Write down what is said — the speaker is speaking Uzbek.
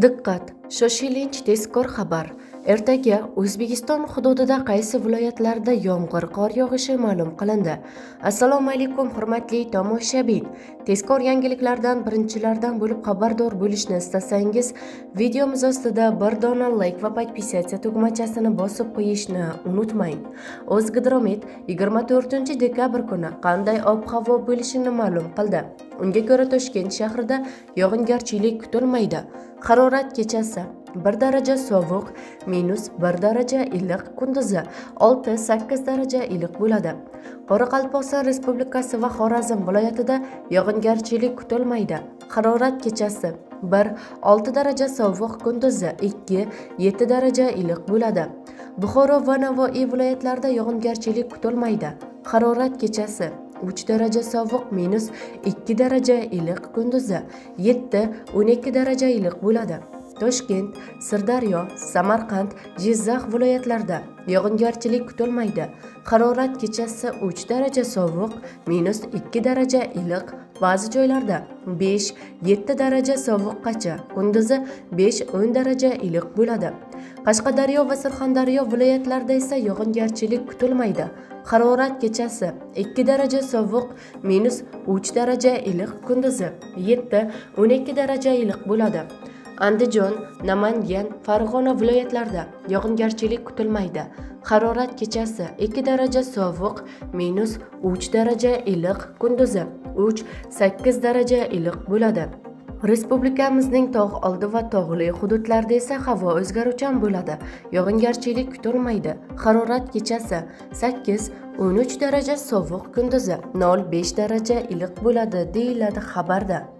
Diqqat! Shoshilinch tezkor xabar. Ertaga O'zbekiston hududida qaysi viloyatlarda yomg'ir, qor yog'ishi ma'lum qilindi. Assalomu alaykum, hurmatli tomoshabin. Tezkor yangiliklardan birinchilardan bo'lib xabardor bo'lishni istasangiz, videomiz ostida bir dona like va podpisatsiya tugmachasini bosib qo'yishni unutmang. O'zgidromet 24-dekabr kuni qanday ob-havo bo'lishini ma'lum qildi. Unga ko'ra Toshkent shahrida yog'ingarchilik kutilmaydi. Harorat kechasi 1 daraja sovuq, -1 daraja iliq, kunduzi 6-8 daraja iliq bo'ladi. Qoraqalpog'iston Respublikasi va Xorazm viloyatida yog'ingarchilik kutilmaydi. Harorat kechasi 1-6 daraja sovuq, kunduzi 2-7 daraja iliq bo'ladi. Buxoro va Navoiy viloyatlarida yog'ingarchilik kutilmaydi. Harorat kechasi 3 daraja sovuq, -2 daraja iliq, kunduzi 7-12 daraja iliq bo'ladi. Toshkent, Sirdaryo, Samarqand, Jizzax viloyatlarida yog'ingarchilik kutilmaydi. Harorat kechasi 3 daraja sovuq, -2 daraja iliq, ba'zi joylarda 5-7 daraja sovuqqacha, kunduzi 5-10 daraja iliq bo'ladi. Qashqadaryo va Surxondaryo viloyatlarida esa yog'ingarchilik kutilmaydi. Harorat kechasi 2 daraja sovuq, -3 daraja iliq, kunduzi 7-12 daraja iliq bo'ladi. Andijon, Namangan, Farg'ona viloyatlarida yog'ingarchilik kutilmaydi. Harorat kechasi 2 daraja sovuq, -3 daraja iliq, kunduzi 3-8 daraja iliq bo'ladi. Respublikamizning tog' oldi va tog'li hududlarida esa havo o'zgaruvchan bo'ladi. Yog'ingarchilik kutilmaydi. Harorat kechasi 8-13 daraja sovuq, kunduzi 0-5 daraja iliq bo'ladi, deyiladi xabarda.